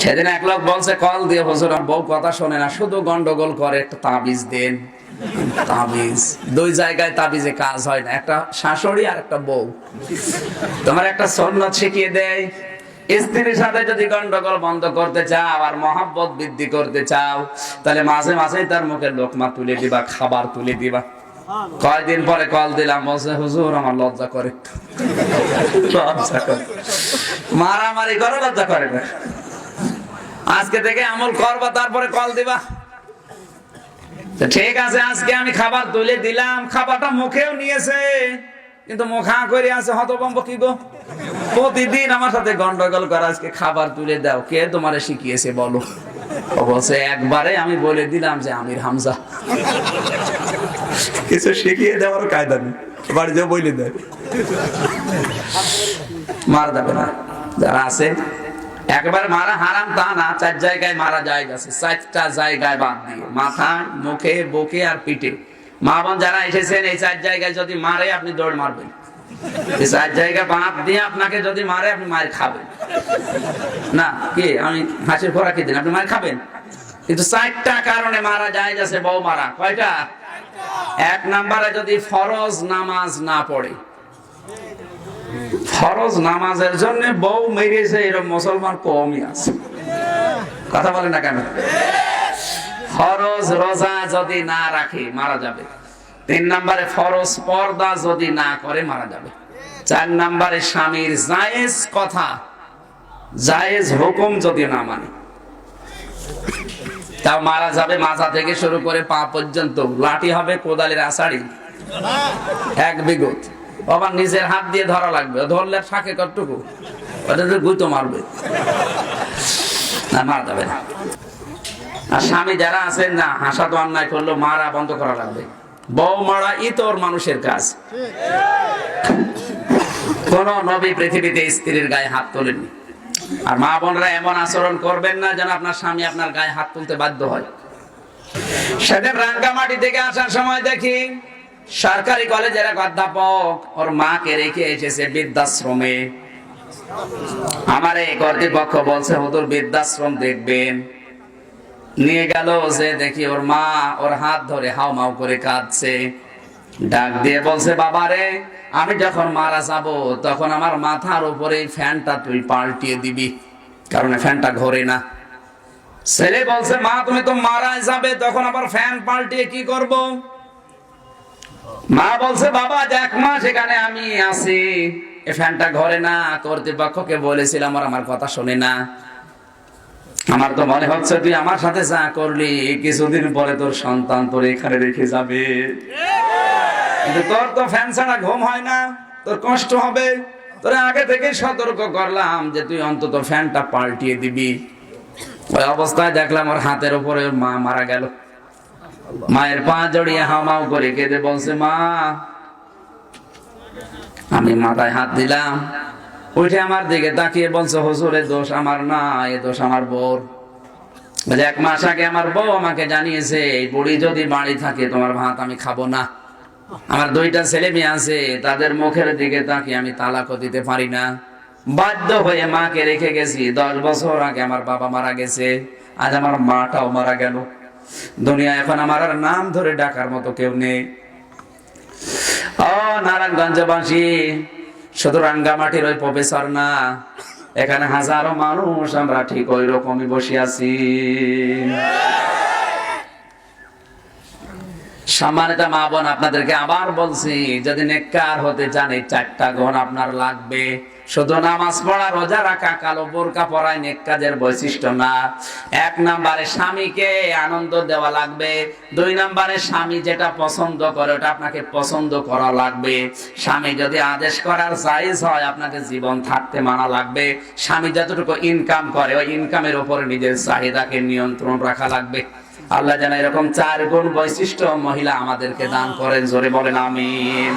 সেদিন এক লোক বলছে কল দিয়ে, হুজুর আমার বউ কথা শোনে না, শুধু গন্ডগোল করে, একটা তাবিজ দেন। তাবিজ, দুই জায়গায় তাবিজে কাজ হয় না, একটা শাশুড়ি আর একটা বউ। তোমার একটা সুন্নাত শিখিয়ে দেয়, স্ত্রীর সাথে যদি গন্ডগোল বন্ধ করতে চাও আর মহব্বত বৃদ্ধি করতে চাও, তাহলে মাঝে মাঝে তার মুখে লোকমা তুলে দিবা, খাবার তুলে দিবা। কয়দিন পরে কল দিলাম, বলছে হুজুর আমার লজ্জা করে। লজ্জা করে, মারামারি করে, লজ্জা করে না। আজকে থেকে আমল করবা, তারপরে কল দিবা। ঠিক আছে, আজকে আমি খাবার তুলে দিলাম, খাবারটা মুখেও নিয়েছে, কিন্তু মুখা করে আছে হতভম্ব। কি গো, প্রতিদিন আমার সাথে গন্ডগোল করা, আজকে খাবার তুলে দাও, কে তোমারে শিখিয়েছে বলো? ও বলছে একবারে আমি বলে দিলাম যে আমির হামজা। কিছু শিখিয়ে দেওয়ার কায়দা নেই, বাড়িতে বলে দেয়। মারা যাবে না। যারা আছে একবার মারা হারাম তা না, 4 জায়গায় মারা যায় গেছে, 4টা জায়গায় বাদ দিয়ে, মাথায়, মুখে, বুকে আর পিঠে। মা বোন যারা এসেছেন, এই 4 জায়গায় যদি মারে আপনি দৌড় মারবেন। এই 4 জায়গায় বাদ দিয়ে আপনাকে যদি মারে, আপনি মার খাবেন না। কি আমি হাসির খোরাকি দিন, আপনি মার খাবেন। কিন্তু 4টা কারণে মারা যায় গেছে বউ মারা। কয়টা? 1 নম্বরে যদি ফরজ নামাজ না পড়ে। ফরজ নামাজের জন্য বউ মেরেছে, এরকম মুসলমান কমই আছে। কথা বলে না কেন? ফরজ রোজা যদি না রাখে মারা যাবে। 3 নম্বরে ফরজ পর্দা যদি না করে মারা যাবে। 4 নম্বরে স্বামীর জায়েজ কথা, জায়েজ হুকুম যদি না মানে, তাও মারা যাবে। মাথা থেকে শুরু করে পা পর্যন্ত লাঠি হবে, কোদালের আছাড়ি 1 বিঘত। আবার নিজের হাত দিয়ে ধরা লাগবে, ধরলে থাকে কতটুকু, ওটা গুঁতো মারবে না, মারা যাবে না। আর স্বামী যারা আছেন না, হাসা তো অন্যায় করলো, মারা বন্ধ করা লাগবে। বউ মারা ইতর মানুষের কাজ। কোন নবী পৃথিবীতে স্ত্রীর গায়ে হাত তোলেননি। আর মা বোনরা এমন আচরণ করবেন না যেন আপনার স্বামী আপনার গায়ে হাত তুলতে বাধ্য হয়। সেদিন রাঙ্গামাটি থেকে আসার সময় দেখি সরকারি কলেজের এক অধ্যাপক ওর মাকে রেখে এসেছে বৃদ্ধাশ্রমে। আমার এই কর্তৃপক্ষ বলছে হুজুর বৃদ্ধাশ্রম দেখবেন। নিয়ে গেল, যে দেখি ওর মা ওর হাত ধরে হাউমাউ করে কাঁদছে। ডাক দিয়ে বলছে, বাবারে আমি যখন মারা যাব তখন আমার মাথার উপরে ফ্যানটা তুই পাল্টিয়ে দিবি, কারণ ফ্যানটা ঘোরে না। ছেলে বলছে, মা তুমি তো মারা যাবে, তখন আবার ফ্যান পাল্টিয়ে কি করব? মা বলছে, বাবা দেখ মা, সেখানে আমি আছি, এই ফ্যানটা ঘরে না, কর্তৃপক্ষকে বলেছিলাম, আর আমার কথা শোনে না। আমার তো মনে হচ্ছে তুই আমার সাথে যা করলি, কিছুদিন পরে তোর সন্তান তোর এখানে রেখে যাবে, কিন্তু তোর তো ফ্যান ছাড়া ঘুম হয় না, তোর কষ্ট হবে। তোর আগে থেকে সতর্ক করলাম যে তুই অন্তত ফ্যানটা পাল্টিয়ে দিবি। ওই অবস্থায় দেখলাম ওর হাতের উপরে মা মারা গেল। মায়ের পা জড়িয়ে হামাও করে কেঁদে বলছে, মা আমি মাথায় হাত দিলাম। উঠে আমার দিকে তাকিয়ে বলছে, হুজুর এ দোষ আমার না, এ দোষ আমার বউর। 1 মাস আগে আমার বউ আমাকে জানিয়েছে, এই বুড়ি যদি বাড়ি থাকে তোমার ভাত আমি খাবো না। আমার 2টা ছেলে মেয়ে আছে, তাদের মুখের দিকে তাকিয়ে আমি তালাকও দিতে পারি না। বাধ্য হয়ে মাকে রেখে গেছি। 10 বছর আগে আমার বাবা মারা গেছে, আজ আমার মাটাও মারা গেল। দুনিয়া এখন আমার আর নাম ধরে ডাকার মতো কেউ নেই। ও নারায়ণগঞ্জবাসী, শুধু রাঙ্গামাটির ওই প্রফেসর না, এখানে হাজারো মানুষ আমরা ঠিক ওই রকমই বসে আছি। সম্মানিত মা বোন, আপনাদেরকে আবার বলছি, যদি নেককার হতে চান এই 4টা গুণ আপনার লাগবে। শুধু নামাজ পড়া, রোজা রাখা, কালো বোরকা পরায় নেক কাজের বৈশিষ্ট্য না। 1 নম্বরে স্বামীকে আনন্দ দেওয়া লাগবে। 2 নম্বরে স্বামী যেটা পছন্দ করে ওটা আপনাকে পছন্দ করা লাগবে। স্বামী যদি আদেশ করার জায়েজ হয়, আপনাকে জীবন থাকতে মানা লাগবে। স্বামী যতটুকু ইনকাম করে ওই ইনকামের উপরে নিজের চাহিদাকে নিয়ন্ত্রণ রাখা লাগবে। আল্লাহ যেন এরকম 4 গুণ বৈশিষ্ট্য মহিলা আমাদেরকে দান করেন, জোরে বলেন আমিন।